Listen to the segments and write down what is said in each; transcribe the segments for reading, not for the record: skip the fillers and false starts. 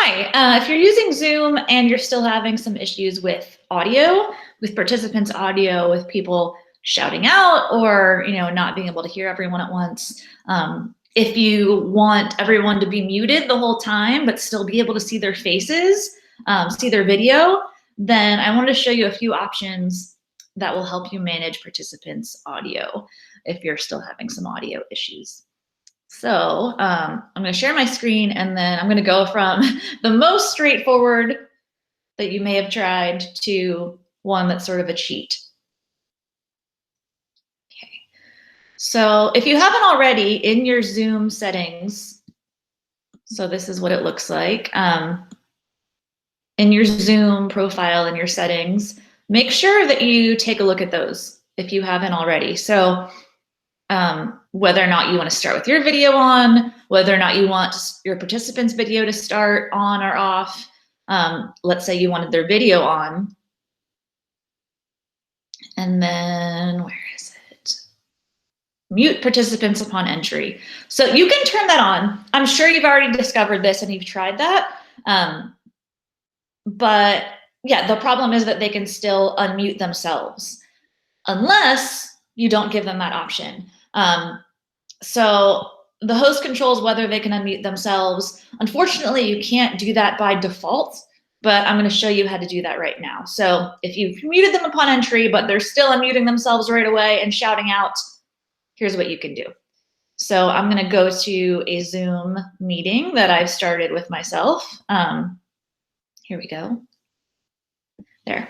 Hi, if you're using Zoom and you're still having some issues with audio, with participants' audio, with people shouting out or not being able to hear everyone at once, if you want everyone to be muted the whole time but still be able to see their faces, see their video, then I want to show you a few options that will help you manage participants' audio if you're still having some audio issues. So I'm going to share my screen, and then I'm going to go from the most straightforward that you may have tried to one that's sort of a cheat. Okay. So if you haven't already, in your Zoom settings, so this is what it looks like. In your Zoom profile, in your settings, make sure that you take a look at those if you haven't already. So whether or not you want to start with your video on, whether or not you want your participants' video to start on or off. Let's say you wanted their video on. And then, where is it? Mute participants upon entry. So you can turn that on. I'm sure you've already discovered this and you've tried that. But yeah, the problem is that they can still unmute themselves unless you don't give them that option. So the host controls whether they can unmute themselves. Unfortunately, you can't do that by default, but I'm going to show you how to do that right now. So if you've muted them upon entry, but they're still unmuting themselves right away and shouting out, here's what you can do. So I'm going to go to a Zoom meeting that I've started with myself. Here we go. There.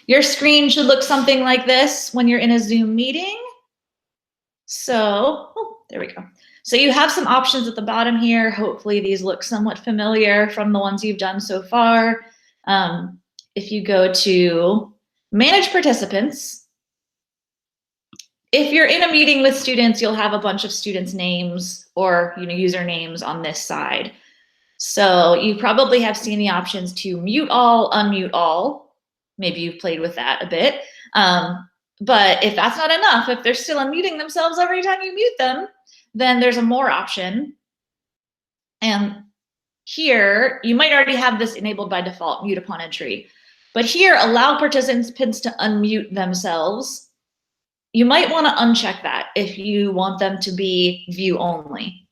Your screen should look something like this when you're in a Zoom meeting. So, there we go. So you have some options at the bottom here. Hopefully these look somewhat familiar from the ones you've done so far. If you go to Manage Participants, if you're in a meeting with students, you'll have a bunch of students' names or usernames on this side. So you probably have seen the options to mute all, unmute all. Maybe you've played with that a bit. But if that's not enough, if they're still unmuting themselves every time you mute them, then there's a more option. And here, you might already have this enabled by default, mute upon entry. But here, allow participants to unmute themselves. You might want to uncheck that if you want them to be view only.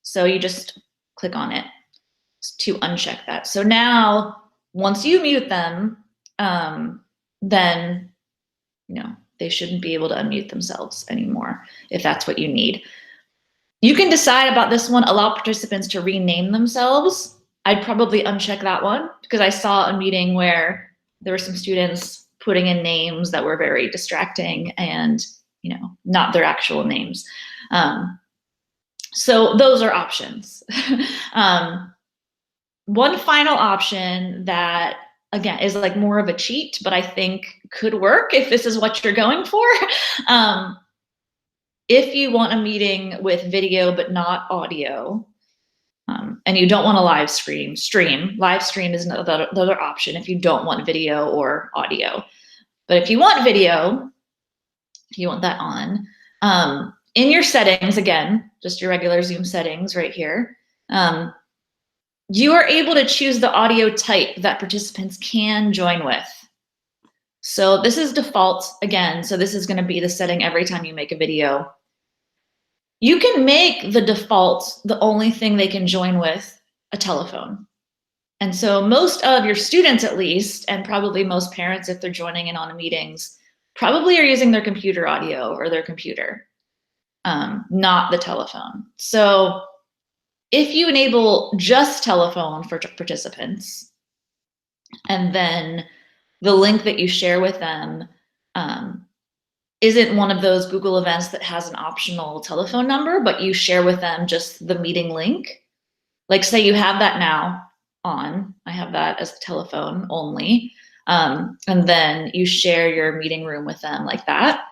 So you just click on it to uncheck that. So now, once you mute them, then they shouldn't be able to unmute themselves anymore if that's what you need. You can decide about this one, allow participants to rename themselves. I'd probably uncheck that one because I saw a meeting where there were some students putting in names that were very distracting and not their actual names. So those are options. One final option that again is like more of a cheat, but I think could work if this is what you're going for. If you want a meeting with video but not audio, and you don't want to live stream is another option if you don't want video or audio. But if you want video, if you want that on, in your settings, again, just your regular Zoom settings right here, you are able to choose the audio type that participants can join with. So this is default again. So this is going to be the setting every time you make a video. You can make the default the only thing they can join with a telephone. And so most of your students, at least, and probably most parents, if they're joining in on meetings, probably are using their computer audio or their computer, not the telephone. So if you enable just telephone for participants, and then the link that you share with them isn't one of those Google events that has an optional telephone number, but you share with them just the meeting link. Like say you have that now on, I have that as the telephone only, and then you share your meeting room with them like that,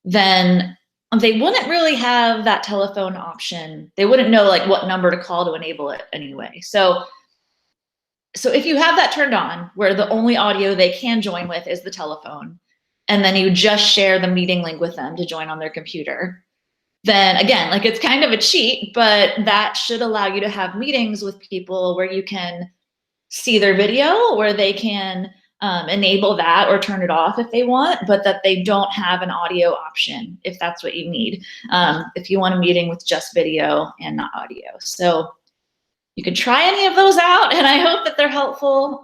then they wouldn't really have that telephone option. They wouldn't know like what number to call to enable it anyway. So if you have that turned on where the only audio they can join with is the telephone, and then you just share the meeting link with them to join on their computer, then again, like it's kind of a cheat, but that should allow you to have meetings with people where you can see their video, where they can enable that or turn it off if they want, but that they don't have an audio option if that's what you need. If you want a meeting with just video and not audio. So you can try any of those out, and I hope that they're helpful.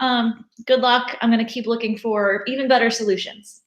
Good luck. I'm going to keep looking for even better solutions.